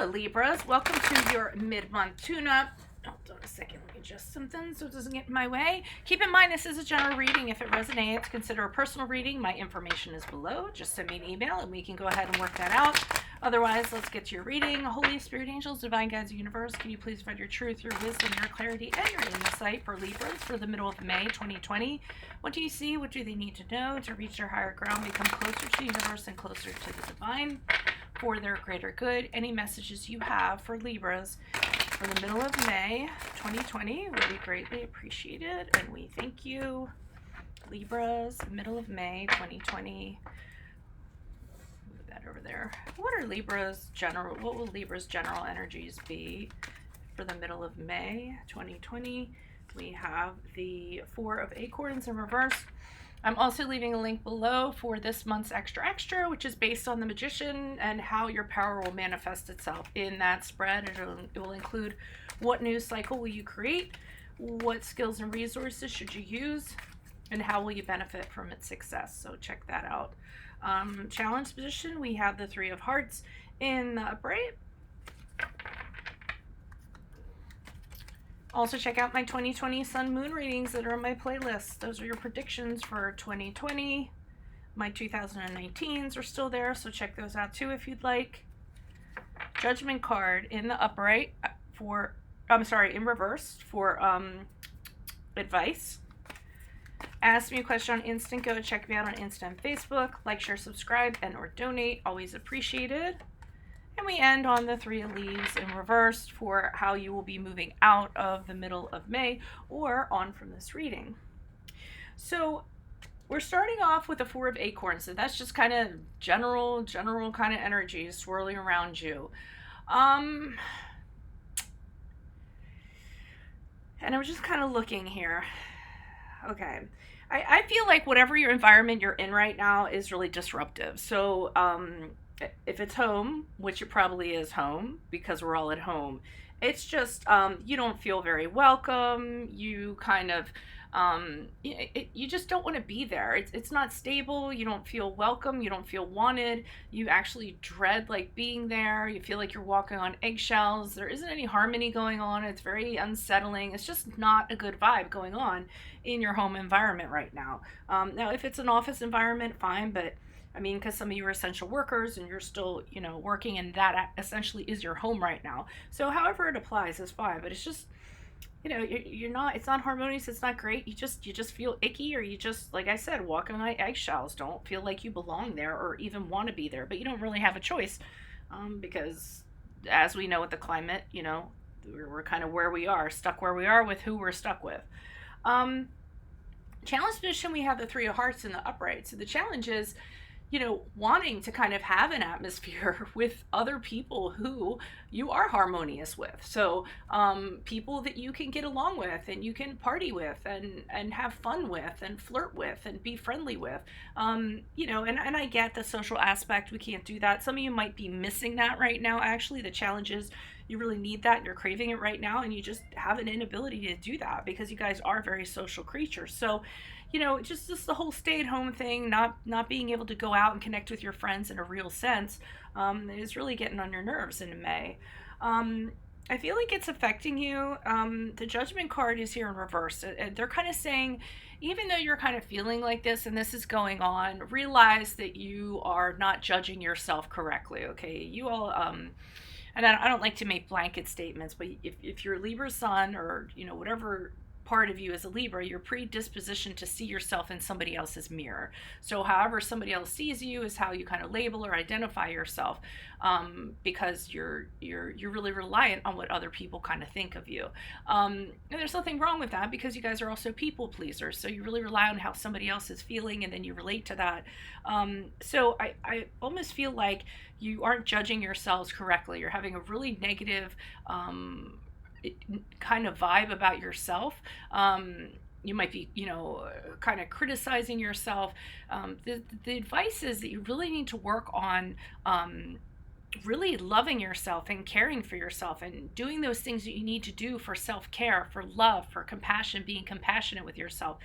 Hello, Libras. Welcome to your mid-month tune-up. Hold on a second. Let me adjust something so it doesn't get in my way. Keep in mind, this is a general reading. If it resonates, consider a personal reading. My information is below. Just send me an email and we can go ahead and work that out. Otherwise, let's get to your reading. Holy Spirit, angels, divine guides, universe, can you please provide your truth, your wisdom, your clarity, and your insight for Libras for the middle of May 2020? What do you see? What do they need to know to reach their higher ground, become closer to the universe and closer to the divine for their greater good? Any messages you have for Libras for the middle of May 2020 would be greatly appreciated, and we thank you. Libras, middle of May 2020. Move that over there. What will Libra's general energies be for the middle of May 2020? We have the Four of Acorns in reverse. I'm also leaving a link below for this month's extra, which is based on the Magician and how your power will manifest itself in that spread. It will include what news cycle will you create, what skills and resources should you use, and how will you benefit from its success. So check that out. Challenge position, we have the Three of Hearts in the upright. Also check out my 2020 Sun Moon readings that are on my playlist. Those are your predictions for 2020. My 2019s are still there, so check those out too if you'd like. Judgment card in the upright in reverse for advice. Ask me a question on Instant. Go check me out on Insta and Facebook. Like, share, subscribe, and or donate. Always appreciated. And we end on the Three of Leaves in reverse for how you will be moving out of the middle of May or on from this reading. So we're starting off with the Four of Acorns. So that's just kind of general kind of energy swirling around you. And I'm just kind of looking here. Okay. I feel like whatever your environment you're in right now is really disruptive. So, if it's home, which it probably is home because we're all at home, it's just you don't feel very welcome. You kind of you just don't want to be there. It's not stable. You don't feel welcome. You don't feel wanted. You actually dread like being there. You feel like you're walking on eggshells. There isn't any harmony going on. It's very unsettling. It's just not a good vibe going on in your home environment right now. Now, if it's an office environment, fine, but I mean, because some of you are essential workers and you're still, working, and that essentially is your home right now. So however it applies is fine, but it's just, it's not harmonious. It's not great. You just feel icky, or you just, like I said, walking on eggshells, don't feel like you belong there or even want to be there, but you don't really have a choice because as we know with the climate, we're kind of where we are, stuck where we are with who we're stuck with. Challenge position, we have the Three of Hearts in the upright. So the challenge is, wanting to kind of have an atmosphere with other people who you are harmonious with. So people that you can get along with and you can party with and have fun with and flirt with and be friendly with. And I get the social aspect. We can't do that. Some of you might be missing that right now. Actually, the challenge is you really need that and you're craving it right now, and you just have an inability to do that because you guys are very social creatures. So just the whole stay-at-home thing, not being able to go out and connect with your friends in a real sense, is really getting on your nerves in May. I feel like it's affecting you. The Judgment card is here in reverse. They're kind of saying, even though you're kind of feeling like this and this is going on, realize that you are not judging yourself correctly, okay? You all, and I don't like to make blanket statements, but if you're a Libra sun or, whatever part of you as a Libra, you're predispositioned to see yourself in somebody else's mirror. So however somebody else sees you is how you kind of label or identify yourself, because you're really reliant on what other people kind of think of you. And there's nothing wrong with that because you guys are also people pleasers. So you really rely on how somebody else is feeling and then you relate to that. So I almost feel like you aren't judging yourselves correctly. You're having a really negative kind of vibe about yourself. You might be, kind of criticizing yourself. The advice is that you really need to work on really loving yourself and caring for yourself and doing those things that you need to do for self-care, for love, for compassion, being compassionate with yourself.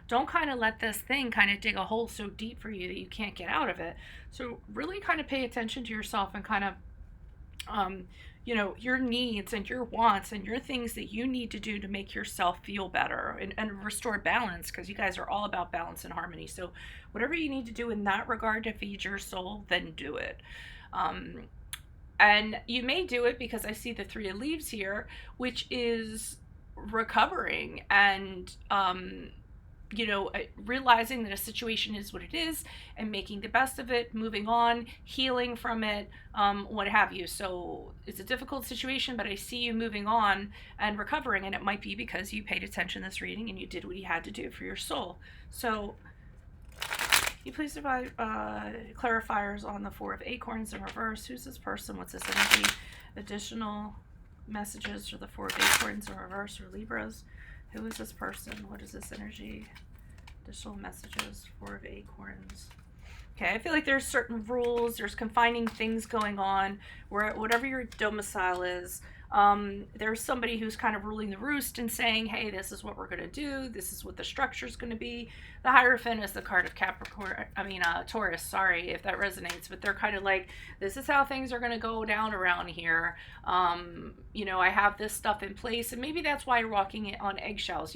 Don't kind of let this thing kind of dig a hole so deep for you that you can't get out of it. So really kind of pay attention to yourself and kind of um, your needs and your wants and your things that you need to do to make yourself feel better and restore balance, because you guys are all about balance and harmony. So whatever you need to do in that regard to feed your soul, then do it. Um, and you may do it because I see the Three of Leaves here, which is recovering and realizing that a situation is what it is and making the best of it, moving on, healing from it, what have you. So it's a difficult situation, but I see you moving on and recovering, and it might be because you paid attention to this reading and you did what you had to do for your soul. So you please provide clarifiers on the Four of Acorns in reverse. Who's this person? What's this energy? Additional messages for the Four of Acorns in reverse for Libras. Who is this person? What is this energy? Additional messages, Four of Acorns. Okay, I feel like there's certain rules, there's confining things going on, where whatever your domicile is, there's somebody who's kind of ruling the roost and saying, hey, this is what we're going to do, this is what the structure is going to be. The Hierophant is the card of Taurus, sorry if that resonates, but they're kind of like, this is how things are going to go down around here. I have this stuff in place, and maybe that's why you're walking on eggshells.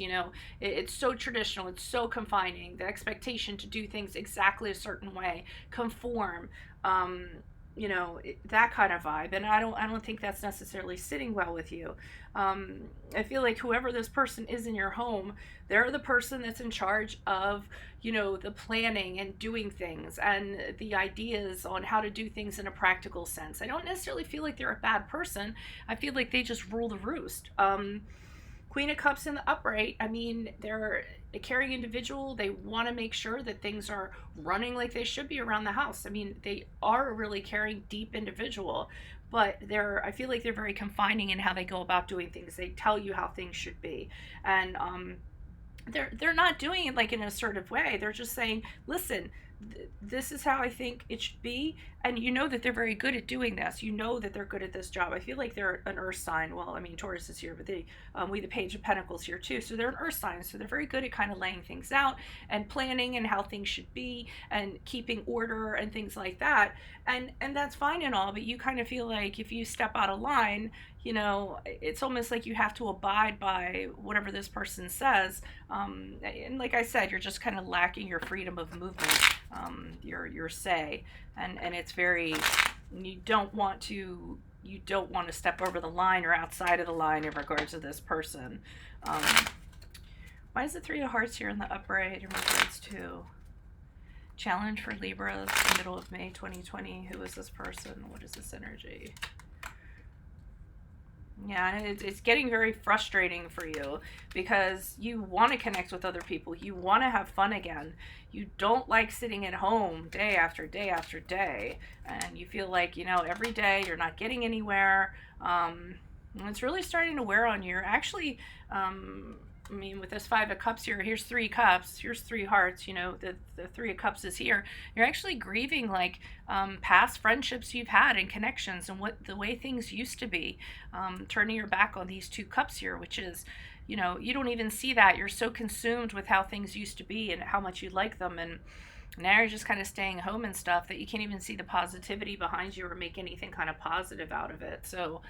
It's so traditional, it's so confining, the expectation to do things exactly a certain way, conform, that kind of vibe. And I don't think that's necessarily sitting well with you. I feel like whoever this person is in your home, they're the person that's in charge of, the planning and doing things and the ideas on how to do things in a practical sense. I don't necessarily feel like they're a bad person. I feel like they just rule the roost. Queen of Cups in the upright, they're a caring individual. They want to make sure that things are running like they should be around the house. They are a really caring, deep individual, but I feel like they're very confining in how they go about doing things. They tell you how things should be. And they're not doing it like in an assertive way. They're just saying, listen, this is how I think it should be, and that they're very good at doing this. That they're good at this job. I feel like they're an earth sign. Well, Taurus is here, but we the Page of Pentacles here too, so they're an earth sign, so they're very good at kind of laying things out and planning and how things should be and keeping order and things like that, and that's fine and all, but you kind of feel like if you step out of line, it's almost like you have to abide by whatever this person says, and like I said, you're just kind of lacking your freedom of movement, your say, and it's very, you don't want to step over the line or outside of the line in regards to this person. Why is the Three of Hearts here in the upright in regards to challenge for Libra, middle of May 2020? Who is this person? What is this energy? Yeah, it's getting very frustrating for you because you want to connect with other people. You want to have fun again. You don't like sitting at home day after day after day. And you feel like, every day you're not getting anywhere. And it's really starting to wear on you. You're actually, with this Five of Cups here, here's Three Cups, here's Three Hearts, the Three of Cups is here. You're actually grieving like past friendships you've had and connections and the way things used to be, turning your back on these Two Cups here, which is, you don't even see that. You're so consumed with how things used to be and how much you like them, and now you're just kind of staying home and stuff that you can't even see the positivity behind you or make anything kind of positive out of it. So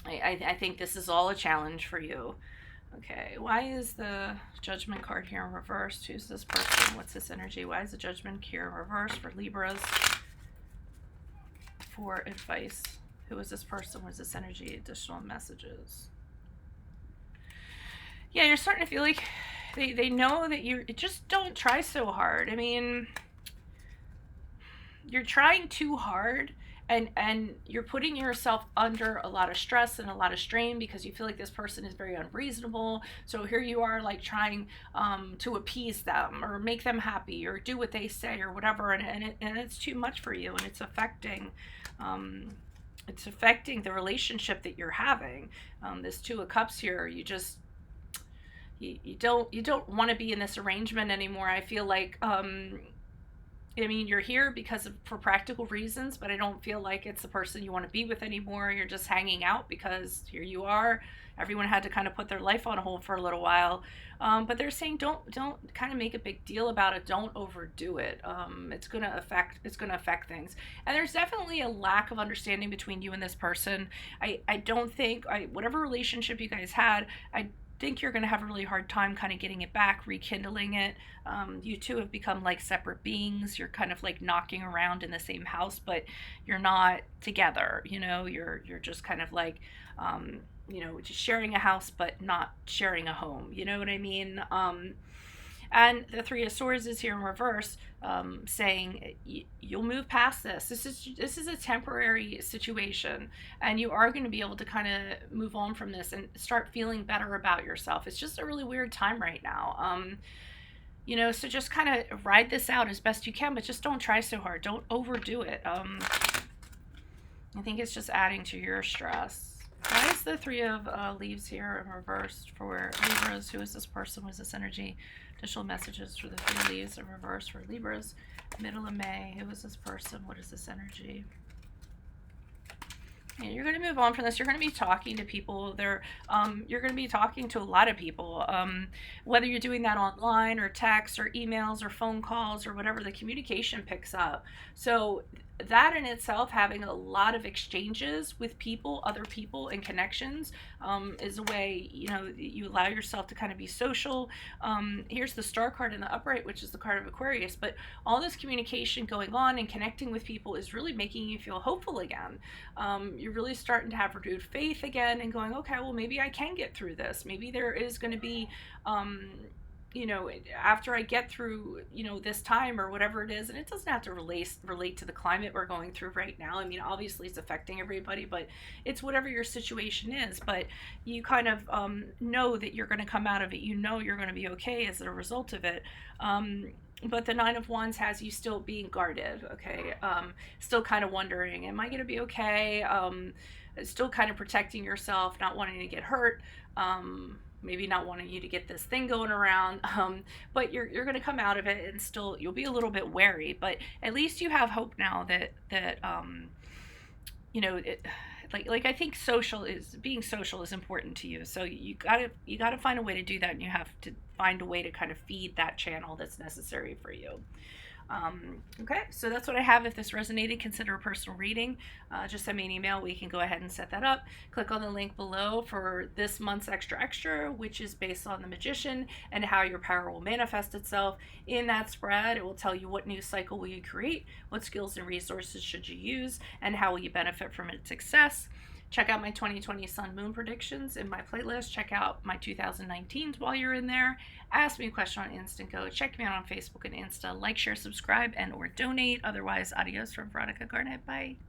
I think this is all a challenge for you. Okay, why is the Judgment card here in reverse? Who's this person? What's this energy? Why is the Judgment here in reverse for Libras? For advice. Who is this person? What's this energy? Additional messages. Yeah, you're starting to feel like they know that you just don't try so hard. You're trying too hard. And you're putting yourself under a lot of stress and a lot of strain because you feel like this person is very unreasonable. So here you are like trying to appease them or make them happy or do what they say or whatever. And it's too much for you, and it's affecting the relationship that you're having. This Two of Cups here, you don't want to be in this arrangement anymore. I feel like I mean, you're here for practical reasons, but I don't feel like it's the person you want to be with anymore. You're just hanging out because here you are. Everyone had to kind of put their life on hold for a little while, but they're saying don't kind of make a big deal about it. Don't overdo it. It's gonna affect things, and there's definitely a lack of understanding between you and this person. I don't think whatever relationship you guys had, I think you're going to have a really hard time kind of getting it back, rekindling it. You two have become like separate beings. You're kind of like knocking around in the same house, but you're not together. You're just kind of like, just sharing a house, but not sharing a home. You know what I mean? And the Three of Swords is here in reverse, saying you'll move past this. This is a temporary situation, and you are going to be able to kind of move on from this and start feeling better about yourself. It's just a really weird time right now. So just kind of ride this out as best you can, but just don't try so hard. Don't overdo it. I think it's just adding to your stress. Why is the Three of Leaves here in reverse for Libras? Who is this person? What is this energy? Additional messages for the Three Leaves in reverse for Libras. Middle of May. Who is this person? What is this energy? Yeah, you're going to move on from this. You're going to be talking to people. You're going to be talking to a lot of people. Whether you're doing that online or text or emails or phone calls or whatever, the communication picks up. So that in itself, having a lot of exchanges with people, other people, and connections, is a way you allow yourself to kind of be social. Here's the Star card in the upright, which is the card of Aquarius. But all this communication going on and connecting with people is really making you feel hopeful again. You're really starting to have renewed faith again and going, okay, well, maybe I can get through this. Maybe there is going to be after I get through, this time or whatever it is, and it doesn't have to relate to the climate we're going through right now. I mean, obviously it's affecting everybody, but it's whatever your situation is. But you kind of know that you're going to come out of it. You're going to be okay as a result of it. But the Nine of Wands has you still being guarded, okay? Still kind of wondering, am I going to be okay? Still kind of protecting yourself, not wanting to get hurt. Maybe not wanting you to get this thing going around, but you're going to come out of it, and still you'll be a little bit wary, but at least you have hope now that I think being social is important to you. So you gotta find a way to do that, and you have to find a way to kind of feed that channel that's necessary for you. Okay, so that's what I have. If this resonated, consider a personal reading. Just send me an email. We can go ahead and set that up. Click on the link below for this month's extra, which is based on the Magician and how your power will manifest itself. In that spread, it will tell you what new cycle will you create, what skills and resources should you use, and how will you benefit from its success. Check out my 2020 Sun Moon predictions in my playlist. Check out my 2019s while you're in there. Ask me a question on Instant Go. Check me out on Facebook and Insta. Like, share, subscribe, and or donate. Otherwise, adios from Veronica Garnett. Bye.